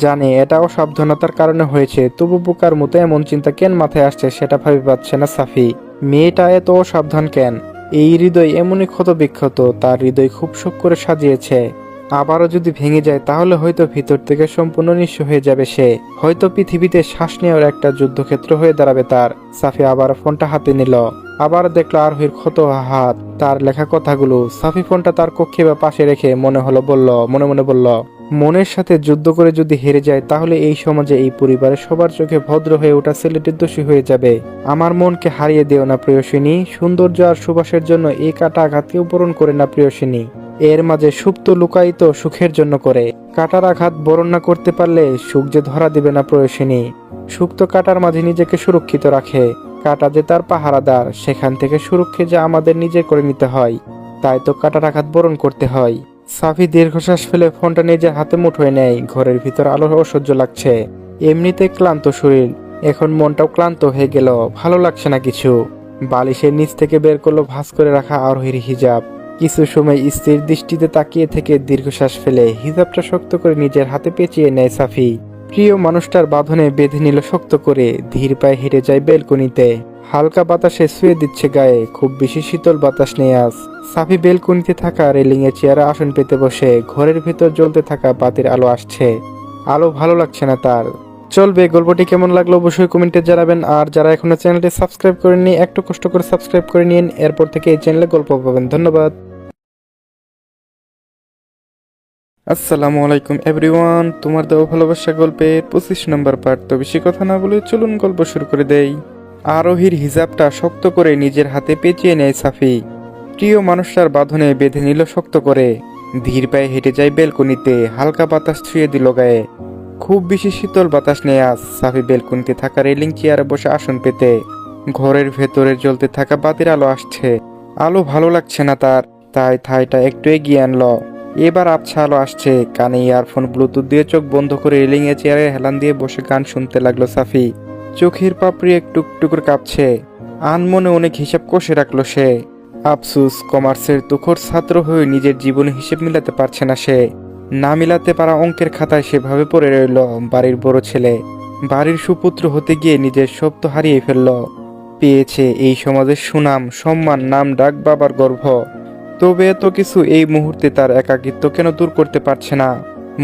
জানে এটা অসাবধানতার কারণে হয়েছে, তবু বোকার মতো এমন চিন্তা কেন মাথায় আসছে সেটা ভাবি পাচ্ছে না সাফি। মেয়েটা এত অসাবধান কেন? এই হৃদয় এমনই ক্ষত বিক্ষত। তার হৃদয় খুব শোক করে সাজিয়েছে। আবারও যদি ভেঙে যায় তাহলে হয়তো ভিতর থেকে সম্পূর্ণ নিঃস্ব হয়ে যাবে সে। হয়তো পৃথিবীতে শ্বাস নেওয়ার একটা যুদ্ধক্ষেত্র হয়ে দাঁড়াবে তার। সাফি আবার ফোনটা হাতে নিল। আবার দেখলো আরোহীর ক্ষত হাত, তার লেখা কথাগুলো। সাফি ফোনটা তার কক্ষে বা পাশে রেখে মনে মনে বলল, মনের সাথে যুদ্ধ করে যদি হেরে যায় তাহলে এই সমাজে, এই পরিবারে সবার চোখে ভদ্র হয়ে ওঠা ছেলেটির দোষী হয়ে যাবে। আমার মনকে হারিয়ে দিও না প্রিয়সিনী। সৌন্দর্য আর সুবাসের জন্য এই কাটা আঘাতকেও বরণ করে না প্রিয়সিনী। এর মাঝে সুপ্ত লুকায়িত সুখের জন্য করে। কাটার আঘাত বরণ না করতে পারলে সুখ যে ধরা দিবে না প্রিয়সিনী। সুপ্ত কাটার মাঝে নিজেকে সুরক্ষিত রাখে। কাটা যে তার পাহারাদার, সেখান থেকে সুরক্ষা যে আমাদের নিজে করে নিতে হয়। তাই তো কাটার আঘাত বরণ করতে হয়। সাফি দীর্ঘশ্বাস ফেলে ফোনটা নিজের হাতে মুঠোয় নেয়। ঘরের ভিতর আলো অসহ্য লাগছে। এমনিতে ক্লান্ত শরীর, এখন মনটাও ক্লান্ত হয়ে গেল। ভালো লাগছে না কিছু। বালিশের নিচ থেকে বের করলো ভাঁজ করে রাখা আরোহীর হিজাব। কিছু সময় স্থির দৃষ্টিতে তাকিয়ে থেকে দীর্ঘশ্বাস ফেলে হিজাবটা শক্ত করে নিজের হাতে পেঁচিয়ে নেয় সাফি। প্রিয় মানুষটার বাঁধনে বেঁধে নিল শক্ত করে। ধীর পায়ে হেঁটে যায় বেলকনিতে। হালকা বাতাসে শুয়ে দিচ্ছে গায়ে। খুব বেশি শীতল বাতাস নেই আজ। সাফি বেলকনিতে থাকা রেলিং এ চেয়ারে আসন পেতে বসে। ঘরের ভেতর জ্বলতে থাকা বাতির আলো আসছে। আলো ভালো লাগছে না তার। চলবে, গল্পটি কেমন লাগলো অবশ্যই কমেন্টে জানাবেন। আর যারা এখনো চ্যানেলটি সাবস্ক্রাইব করেননি একটু কষ্ট করে সাবস্ক্রাইব করে নিন। এরপর থেকে এই চ্যানেলে গল্প পাবেন। ধন্যবাদ। আসসালামু আলাইকুম এভরিওয়ান, তোমার দেওয়া ভালোবাসা গল্পের 25 নম্বর পার্ট। তো বেশি কথা না বলে চলুন গল্প শুরু করে দেই। আরোহীর হিজাবটা শক্ত করে নিজের হাতে পেঁচিয়ে নেয় সাফি। প্রিয় মানুষটার বাঁধনে বেঁধে নিল শক্ত করে। ধীর পায়ে হেঁটে যায় বেলকনিতে। হালকা বাতাস ছুঁয়ে দিল গায়ে। খুব বেশি শীতল বাতাস নেই আজ। সাফি বেলকনিতে থাকা রেলিং চেয়ারে বসে আসন পেতে। ঘরের ভেতরে জ্বলতে থাকা বাতির আলো আসছে। আলো ভালো লাগছে না তার। তাই ঠাইটা একটু এগিয়ে আনলো। এবার আবছা আলো আসছে। কানে ইয়ারফোন ব্লুটুথ দিয়ে চোখ বন্ধ করে রেলিং এ চেয়ারে হেলান দিয়ে বসে গান শুনতে লাগলো সাফি। চোখের পাপড়ি একটু একটু করে কাঁপছে। আনমনে অনেক হিসাব কষে রাখলো সে। আফসুস, কমার্সের তুখোর ছাত্র হয়ে নিজের জীবনে হিসেব মিলাতে পারছে না সে। না মিলাতে পারা অঙ্কের খাতায় সেভাবে পড়ে রইল। বাড়ির বড় ছেলে, বাড়ির সুপুত্র হতে গিয়ে নিজের সব তো হারিয়ে ফেলল। পেয়েছে এই সমাজের সুনাম, সম্মান, নাম ডাক, বাবার গর্ভ। তবে এত কিছু এই মুহূর্তে তার একাকিত্ব কেন দূর করতে পারছে না?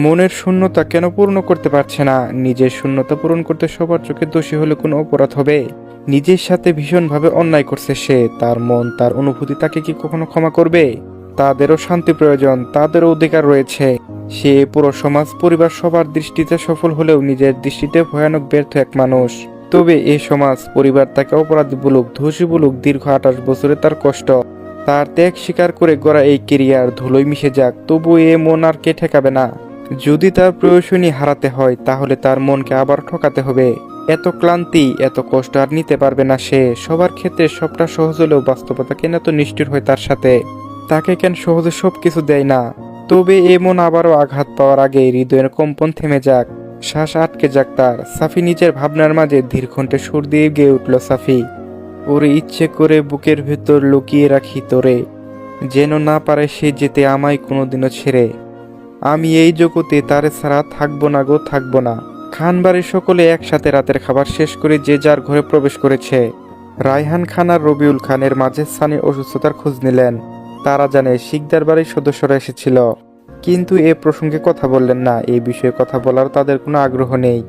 মনের শূন্যতা কেন পূর্ণ করতে পারছে না? নিজের শূন্যতা পূরণ করতে সবার চোখে দোষী হলে কোনো অপরাধ হবে? নিজের সাথে ভীষণভাবে অন্যায় করছে সে। তার মন, তার অনুভূতি তাকে কি কখনো ক্ষমা করবে? তাদেরও শান্তি প্রয়োজন, তাদেরও অধিকার রয়েছে। সে পুরো সমাজ, পরিবার সবার দৃষ্টিতে সফল হলেও নিজের দৃষ্টিতে ভয়ানক ব্যর্থ এক মানুষ। তবে এই সমাজ, পরিবার তাকে অপরাধী বলুক, দোষী বলুক, দীর্ঘ 28 বছরে তার কষ্ট, তার ত্যাগ স্বীকার করে গড়া এই কেরিয়ার ধুলোয় মিশে যাক, তবু এ মন আর কে ঠেকাবে না? যদি তার প্রয়োজনই হারাতে হয় তাহলে তার মনকে আবার ঠকাতে হবে। এত ক্লান্তি, এত কষ্ট আর নিতে পারবে না সে। সবার ক্ষেত্রে সবটা সহজ হলেও বাস্তবতা কেন এত নিষ্ঠুর হয় তার সাথে? তাকে কেন সহজে সবকিছু দেয় না? তবে এমন আবারও আঘাত পাওয়ার আগে হৃদয়ের কম্পন থেমে যাক, শ্বাস আটকে যাক তার। সাফি নিজের ভাবনার মাঝে ধীর কণ্ঠে সুর দিয়ে গেয়ে উঠল সাফি, ওরে ইচ্ছে করে বুকের ভেতর লুকিয়ে রাখি তোরে, যেন না পারে সে যেতে আমায় কোনোদিনও ছেড়ে। আমি এই জগতে তারে ছাড়া থাকবো না গো, থাকবো না। খানবাড়ির সকলে একসাথে রাতের খাবার শেষ করে যে যার ঘরে প্রবেশ করেছে। রায়হান খান আর রবিউল খানের মাঝে সানির অসুস্থতার খোঁজ নিলেন। তারা জানে শিকদার বাড়ির সদস্যরা এসেছিল, কিন্তু এ প্রসঙ্গে কথা বললেন না। এই বিষয়ে কথা বলার তাদের কোনো আগ্রহ নেই,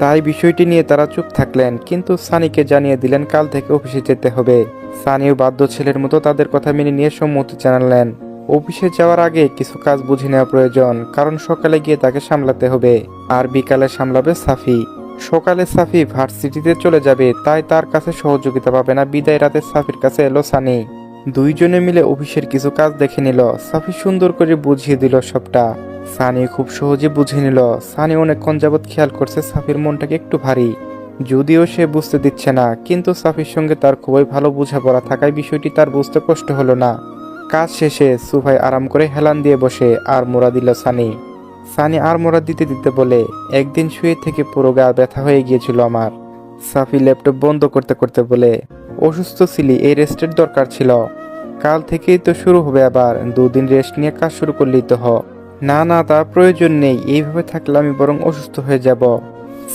তাই বিষয়টি নিয়ে তারা চুপ থাকলেন। কিন্তু সানিকে জানিয়ে দিলেন কাল থেকে অফিসে যেতে হবে। সানিও বাধ্য ছেলের মতো তাদের কথা মেনে নিয়ে সম্মতি জানালেন। অফিসে যাওয়ার আগে কিছু কাজ বুঝে নেওয়া প্রয়োজন, কারণ সকালে গিয়ে তাকে সামলাতে হবে আর বিকালে সামলাবে সাফি। সকালে সাফি ভার্সিটিতে চলে যাবে, তাই তার কাছে সহযোগিতা পাবে না। বিদায় রাতে সাফির কাছে এলো সানি। দুইজনে মিলে অফিসের কিছু কাজ দেখে নিল। সাফি সুন্দর করে বুঝিয়ে দিল সবটা। সানি খুব সহজে বুঝে নিল। সানি অনেকক্ষণ যাবৎ খেয়াল করছে সাফির মনটাকে একটু ভারী, যদিও সে বুঝতে দিচ্ছে না। কিন্তু সাফির সঙ্গে তার খুবই ভালো বোঝাপড়া থাকায় বিষয়টি তার বুঝতে কষ্ট হলো না। কাজ শেষে সোফায় আরাম করে হেলান দিয়ে বসে আর মোড়া দিল সানি। সানি আর মোড়া দিতে দিতে বলে, একদিন শুয়ে থেকে পুরো গা ব্যথা হয়ে গিয়েছিল আমার। সাফি ল্যাপটপ বন্ধ করতে করতে বলে, অসুস্থ ছিলি, এই রেস্টের দরকার ছিল। কাল থেকেই তো শুরু হবে আবার, 2 দিন রেস্ট নিয়ে কাজ শুরু করলেই তো না না, তার প্রয়োজন নেই। এইভাবে থাকলে আমি বরং অসুস্থ হয়ে যাব।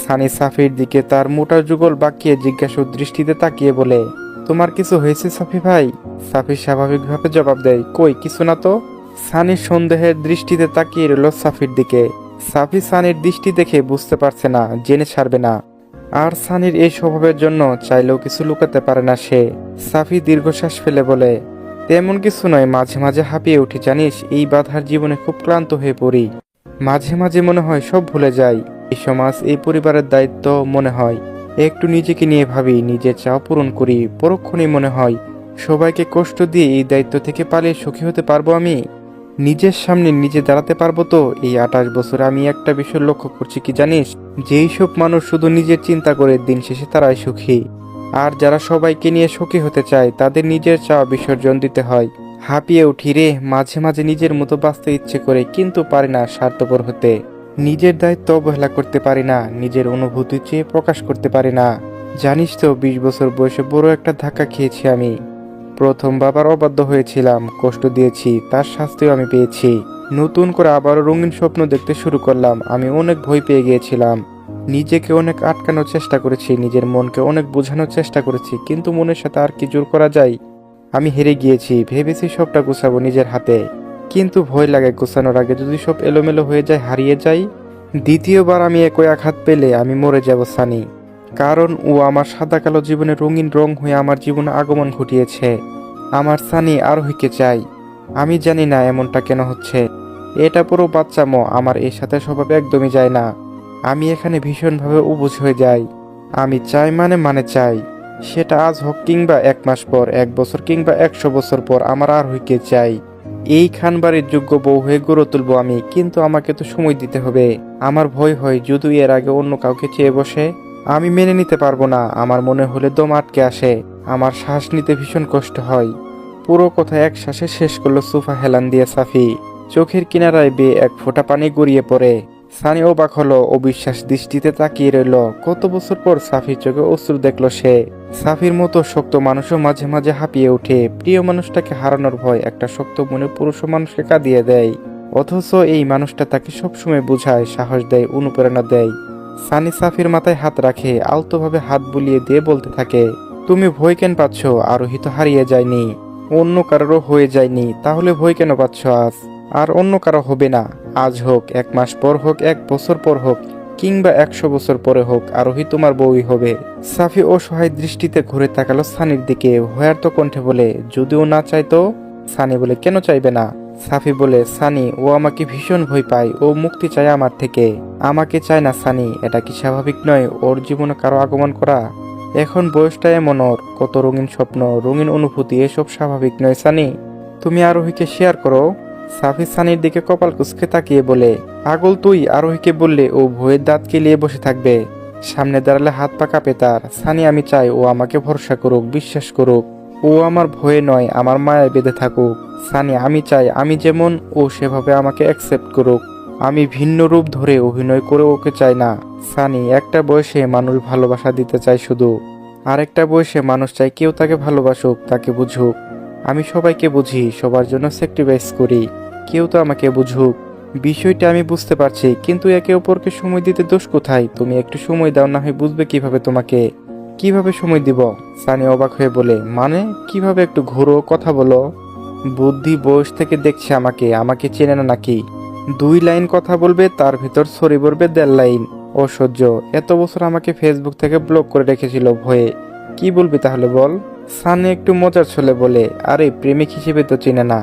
সানি সাফির দিকে তার মোটা যুগল বাঁকিয়ে জিজ্ঞাসু দৃষ্টিতে তাকিয়ে বলে, তোমার কিছু হয়েছে সাফি ভাই? সাফি স্বাভাবিকভাবে জবাব দেয়, কই কিছু না তো। সানির সন্দেহের দৃষ্টিতে তাকিয়ে রইল সাফির দিকে। সাফি সানির দৃষ্টি দেখে বুঝতে পারছে না, জেনে ছাড়বে না। আর সানির এই স্বভাবের জন্য চাইলেও কিছু লুকাতে পারে না সে। সাফি দীর্ঘশ্বাস ফেলে বলে, তেমন কিছু নয়, মাঝে মাঝে হাঁপিয়ে উঠি জানিস। এই বাধার জীবনে খুব ক্লান্ত হয়ে পড়ি। মাঝে মাঝে মনে হয় সব ভুলে যাই। এই সমাজ, এই পরিবারের দায়িত্ব মনে হয় একটু নিজেকে নিয়ে ভাবি, নিজের চাও পূরণ করি। পরক্ষণেই মনে হয় সবাইকে কষ্ট দিয়ে এই দায়িত্ব থেকে পালিয়ে সুখী হতে পারবো আমি, নিজের সামনে নিজে দাঁড়াতে পারবো তো। এই 28 বছরে আমি একটা বিষয় লক্ষ্য করছি কি জানিস, যেই সব মানুষ শুধু নিজের চিন্তা করে দিন শেষে তারাই সুখী। আর যারা সবাইকে নিয়ে সুখী হতে চায় তাদের নিজের চাওয়া বিসর্জন দিতে হয়। হাঁপিয়ে উঠি রে, মাঝে মাঝে নিজের মতো বাঁচতে ইচ্ছে করে, কিন্তু পারি না স্বার্থপর হতে। নিজের দায়িত্ব অবহেলা করতে পারি না, নিজের অনুভূতি চেয়ে প্রকাশ করতে পারি না। জানিস তো 20 বছর বয়সে বড় একটা ধাক্কা খেয়েছি আমি। প্রথম বাবার অবাধ্য হয়েছিলাম, কষ্ট দিয়েছি, তার শাস্তিও আমি পেয়েছি। নতুন করে আবারও রঙিন স্বপ্ন দেখতে শুরু করলাম। আমি অনেক ভয় পেয়ে গিয়েছিলাম, নিজেকে অনেক আটকানোর চেষ্টা করেছি, নিজের মনকে অনেক বোঝানোর চেষ্টা করেছি, কিন্তু মনের সাথে আর কি জোর করা যায়। আমি হেরে গিয়েছি, ভেবেছি সবটা গুছাবো নিজের হাতে, কিন্তু ভয় লাগে গোছানোর আগে যদি সব এলোমেলো হয়ে যায়, হারিয়ে যায়। দ্বিতীয়বার আমি একই আঘাত পেলে আমি মরে যাব সানি, কারণ ও আমার সাদা কালো জীবনে রঙিন রং হয়ে আমার জীবনে আগমন ঘটিয়েছে। আমার সানি আরোহীকে চাই। আমি জানি না এমনটা কেন হচ্ছে, এটা পুরো বাচ্চামো। আমার এর সাথে স্বভাব একদমই যায় না। আমি এখানে ভীষণভাবে উবুঝ হয়ে যাই। আমি চাই মানে চাই, সেটা আজ হোক কিংবা 1 মাস পর, 1 বছর কিংবা 100 বছর পর, আমার আরোহীকে চাই। এই খানবাড়ির যোগ্য বউ হয়ে গড়ে তুলবো আমি, কিন্তু আমাকে তো সময় দিতে হবে। আমার ভয় হয় যদি এর আগে অন্য কাউকে চেয়ে বসে, আমি মেনে নিতে পারবো না। আমার মনে হলে দম আটকে আসে, আমার শ্বাস নিতে ভীষণ কষ্ট হয়। পুরো কথা এক শ্বাসে শেষ করলো সোফা হেলান দিয়ে সাফি। চোখের কিনারায় বেয়ে এক ফোঁটা পানি গড়িয়ে পড়ে। সানি অবাক হলো, অবিশ্বাস দৃষ্টিতে তাকিয়ে রইল। কত বছর পর সাফির চোখে অশ্রু দেখলো সে। সাফির মতো শক্ত মানুষও মাঝে মাঝে হাঁপিয়ে ওঠে। প্রিয় মানুষটাকে হারানোর ভয় একটা শক্ত মনে পুরুষ মানুষকে কাঁদিয়ে দেয়। অথচ এই মানুষটা তাকে সবসময় বোঝায়, সাহস দেয়, অনুপ্রেরণা দেয়। সানি সাফির মাথায় হাত রাখে, আলতোভাবে হাত বুলিয়ে দিয়ে বলতে থাকে, তুমি ভয় কেন পাচ্ছ? আরোহী তো হারিয়ে যায়নি, অন্য কারোরও হয়ে যায়নি, তাহলে ভয় কেন পাচ্ছ আজ? আর অন্য কারো হবে না। আজ হোক, 1 মাস পর হোক, 1 বছর পর হোক, কিংবা 100 বছর পরে হোক, আরোহী তোমার বউই হবে। সাফি অসহায় দৃষ্টিতে ঘুরে তাকালো সানির দিকে, ভয়ার্ত কণ্ঠে বলে, যদিও না চাইতো? সানি বলে, কেন চাইবে না? সাফি বলে, সানি, ও আমাকে ভীষণ ভয় পায়, ও মুক্তি চায় আমার থেকে, আমাকে চায় না সানি। এটা কি স্বাভাবিক নয় ওর জীবনে কারো আগমন করা? এখন বয়সটা এমন, ওর কত রঙিন স্বপ্ন, রঙিন অনুভূতি, এসব স্বাভাবিক নয় সানি। তুমি আরোহীকে শেয়ার করো। সাফি সানির দিকে কপাল কুঁচকে তাকিয়ে বলে, পাগল তুই? আরোহীকে বললে ও ভয়ের দাঁত কেলিয়ে বসে থাকবে, সামনে দাঁড়ালে হাত পা কাঁপে তার। সানি, আমি চাই ও আমাকে ভরসা করুক, বিশ্বাস করুক। ও আমার ভয়ে নয়, আমার মায়ায় বেঁধে থাকুক। সানি, আমি চাই আমি যেমন ও সেভাবে আমাকে অ্যাকসেপ্ট করুক। আমি ভিন্ন রূপ ধরে অভিনয় করে ওকে চাই না। সানি, একটা বয়সে মানুষ ভালোবাসা দিতে চায় শুধু, আর একটা বয়সে মানুষ চায় কেউ তাকে ভালোবাসুক, তাকে বুঝুক। আমি সবাইকে বুঝি, সবার জন্য স্যাক্রিফাইস করি, কেউ তো আমাকে বুঝুক। বিষয়টা আমি বুঝতে পারছি, কিন্তু একে অপরকে সময় দিতে দোষ কোথায়? তুমি একটু সময় দাও, না হয় বুঝবে কিভাবে তোমাকে। কিভাবে সময় দিব? সানি অবাক হয়ে বলে, মানে কিভাবে? একটু ঘুরো, কথা বলো। বুদ্ধি বয়স থেকে দেখছে আমাকে, আমাকে চেনে না নাকি? 2 লাইন কথা বলবে, তার ভিতর সরি বলবে 1.5 লাইন। অসহ্য। এত বছর আমাকে ফেসবুক থেকে ব্লক করে রেখেছিল ভয়ে। কি বলবি তাহলে বল? সানি একটু মজার ছলে বলে, আরে প্রেমিক হিসেবে তো চেনে না,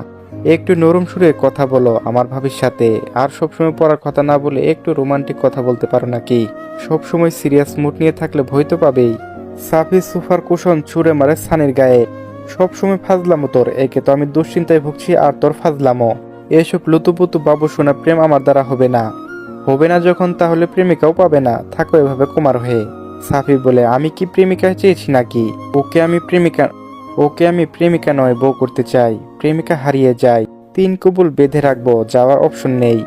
একটু নরম সুরে কথা বলো আমার ভাবির সাথে। আর সবসময় পড়ার কথা না বলে একটু রোমান্টিক কথা বলতে পারো নাকি? সবসময় সিরিয়াস মুড নিয়ে থাকলে ভয় তো পাবেই। সাফি সুফার কুশন ছুঁড়ে মারে সানির গায়ে। সবসময় ফাজলামো তোর, একে তো আমি দুশ্চিন্তায় ভুগছি, আর তোর ফাজলামো। এসব লুতুপুতু বাবু শোনা প্রেম আমার দ্বারা হবে না। হবে না যখন, তাহলে প্রেমিকাও পাবে না, থাকো এভাবে কুমার হয়ে। সাফি বলে, আমি কি প্রেমিকা চেয়েছি নাকি? ওকে আমি প্রেমিকা নয়, বউ করতে চাই। প্রেমিকা হারিয়ে যায়, 3 কবুল বেঁধে রাখবো, যাওয়ার অপশন নেই।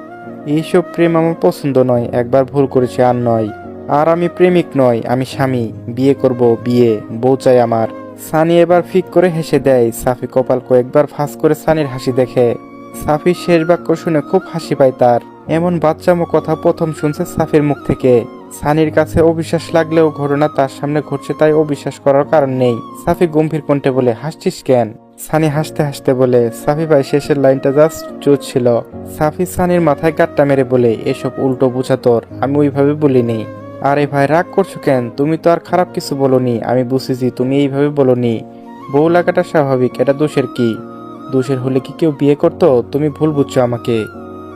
এইসব প্রেম আমার পছন্দ নয়, একবার ভুল করেছি আর নয়। আর আমি প্রেমিক নয়, আমি স্বামী। বিয়ে করব, বিয়ে, বউ চাই আমার। সানি এবার ফিক করে হেসে দেয়। সাফি কপাল কয়েকবার ফাঁস করে সানির হাসি দেখে। সাফির শেষ বাক্য শুনে খুব হাসি পায় তার। এমন বাচ্চামো কথা প্রথম শুনছে সাফির মুখ থেকে। সানির কাছে অবিশ্বাস লাগলেও ঘটনা তার সামনে ঘটছে, তাই অবিশ্বাস করার কারণ নেই। সাফি গম্ভীর কণ্ঠে বলে, হাসছিস কেন? সানি হাসতে হাসতে বলে, সাফি ভাই শেষের লাইনটা জাস্ট জোর ছিল। সাফি সানির মাথায় গাট্টা মেরে বলে, এসব উল্টো বুঝা তোর, আমি ওইভাবে বলিনি। আরে ভাই রাগ করছো কেন? তুমি তো আর খারাপ কিছু বলনি, আমি বুঝেছি তুমি এইভাবে বলনি। বউ লাগাটা স্বাভাবিক, এটা দোষের কি? দোষের হলে কি কেউ বিয়ে করতো? তুমি ভুল বুঝছো আমাকে।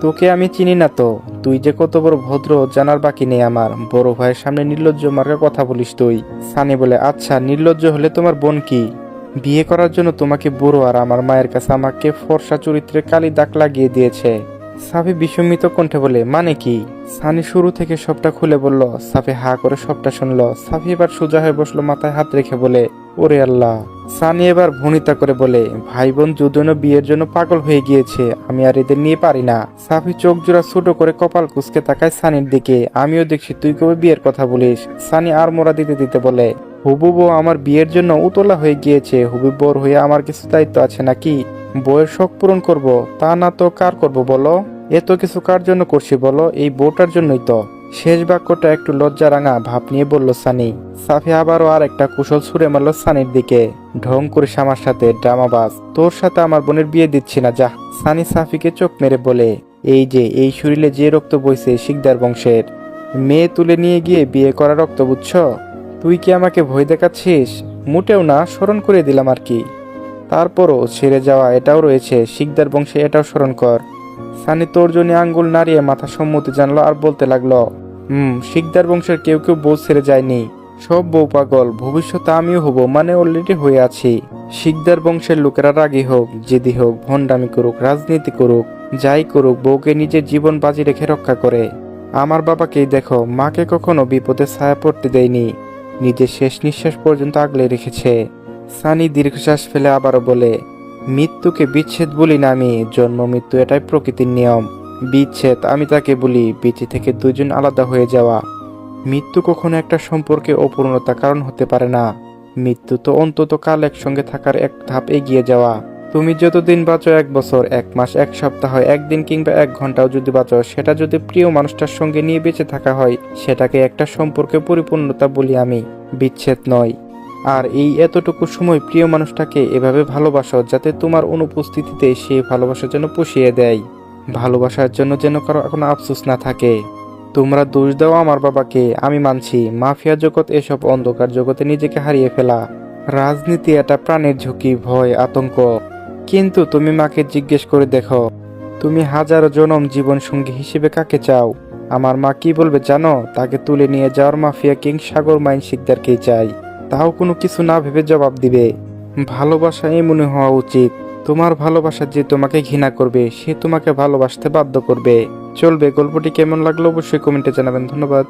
তোকে আমি চিনি না তো, তুই যে কত বড় ভদ্র জানার বাকি নেই আমার। বড় ভাইয়ের সামনে নির্লজ্জ মার্কা কথা বলিস তুই। সানি বলে, আচ্ছা নির্লজ্জ হলে তোমার বোন কি? বিয়ে করার জন্য তোমাকে বুড়ো আর আমার মায়ের কাছে আমাকে ফর্সা চরিত্রে কালি দাগ লাগিয়ে দিয়েছে। সাফি বিস্মিত কণ্ঠে বলে, মানে কি? সানি শুরু থেকে সবটা খুলে বলল। সাফি হা করে সবটা শুনলো। সাফি এবার সোজা হয়ে বসলো, মাথায় হাত রেখে বলে, ওরে আল্লাহ। সানি এবার ভনিতা করে বলে, ভাই বোন দুজনে বিয়ের জন্য পাগল হয়ে গিয়েছে, আমি আর এদের নিয়ে পারি না। সাফি চোখ জোড়া ছোট করে কপাল কুঁচকে তাকায় সানির দিকে। আমিও দেখছি তুই কবে বিয়ের কথা বলিস। সানি আর মোড়া দিতে দিতে বলে, হুবু বউ আমার বিয়ের জন্য উতলা হয়ে গিয়েছে। হুবু বউর হয়ে আমার কিছু দায়িত্ব আছে নাকি? বউয়ের শখ পূরণ করব, তা না তো কার করব বলো? এত কিছু কার জন্য করছি বলো? এই বউটার জন্যই তো। শেষ বাক্যটা একটু লজ্জা রাঙা ভাব নিয়ে বলল সানি। সাফি আবারও আর একটা কুশল ছুঁড়ে মারল সানির দিকে। ঢং করিস আমার সাথে, ড্রামাবাজ। তোর সাথে আমার বোনের বিয়ে দিচ্ছি না, যা। সানি সাফিকে চোখ মেরে বলে, এই যে এই শরীরে যে রক্ত বইছে শিকদার বংশের, মেয়ে তুলে নিয়ে গিয়ে বিয়ে করা রক্ত, বুঝছ? তুই কি আমাকে ভয় দেখাচ্ছিস? মোটেও না, স্মরণ করে দিলাম আর কি। তারপরও ছেড়ে যাওয়া এটাও রয়েছে, শিকদার বংশে, এটাও স্মরণ কর। সানি তোর জন্য আঙ্গুল নাড়িয়ে মাথা সম্মতি জানলো আর বলতে লাগলো, শিকদার বংশের কেউ কেউ বউ ছেড়ে যায়নি, সব বউ পাগল। ভবিষ্যতে আমিও হব, মানে অলরেডি হয়ে আছি। শিকদার বংশের লোকেরা রাগী হোক, জেদি হোক, ভণ্ডামি করুক, রাজনীতি করুক, যাই করুক, বউকে নিজের জীবন বাজি রেখে রক্ষা করে। আমার বাবাকেই দেখো, মাকে কখনো বিপদে ছায়া পড়তে দেয়নি, নিজের শেষ নিঃশ্বাস পর্যন্ত আগলে রেখেছে। সানি দীর্ঘশ্বাস ফেলে আবারও বলে, মৃত্যুকে বিচ্ছেদ বলি না আমি, জন্ম মৃত্যু এটাই প্রকৃতির নিয়ম। বিচ্ছেদ আমি তাকে বলি বেঁচে থেকে দুজন আলাদা হয়ে যাওয়া। মৃত্যু কখনো একটা সম্পর্কে অপূর্ণতা কারণ হতে পারে না। মৃত্যু তো অন্তত কাল একসঙ্গে থাকার এক ধাপ এগিয়ে যাওয়া। তুমি যতদিন বাঁচো, 1 বছর, 1 মাস, 1 সপ্তাহ, 1 দিন কিংবা 1 ঘন্টাও যদি বাঁচো, সেটা যদি প্রিয় মানুষটার সঙ্গে নিয়ে বেঁচে থাকা হয়, সেটাকে একটা সম্পর্কে পরিপূর্ণতা বলি আমি, বিচ্ছেদ নয়। আর এই এতটুকু সময় প্রিয় মানুষটাকে এভাবে ভালোবাসো যাতে তোমার অনুপস্থিতিতে সেই ভালোবাসার জন্য পুষিয়ে দেয়, ভালোবাসার জন্য যেন কারো কোনো আফসোস না থাকে। তোমরা দোষ দাও আমার বাবাকে, আমি মানছি, মাফিয়া জগৎ, এসব অন্ধকার জগতে নিজেকে হারিয়ে ফেলা, রাজনীতি এটা প্রাণের ঝুঁকি, ভয়, আতঙ্ক। কিন্তু তুমি মাকে জিজ্ঞেস করে দেখো, তুমি হাজারো জনম জীবন সঙ্গী হিসেবে কাকে চাও? আমার মা কি বলবে জানো? তাকে তুলে নিয়ে যাওয়ার মাফিয়া কিং সাগর মাইন শিকদারকেই চাই। তাও কোনো কিছু না ভেবে জবাব দিবে, ভালোবাসা এমনই হওয়া উচিত। তোমার ভালোবাসা যে তোমাকে ঘৃণা করবে, সে তোমাকে ভালোবাসতে বাধ্য করবে। চলবে। গল্পটি কেমন লাগলো অবশ্যই কমেন্টে জানাবেন। ধন্যবাদ।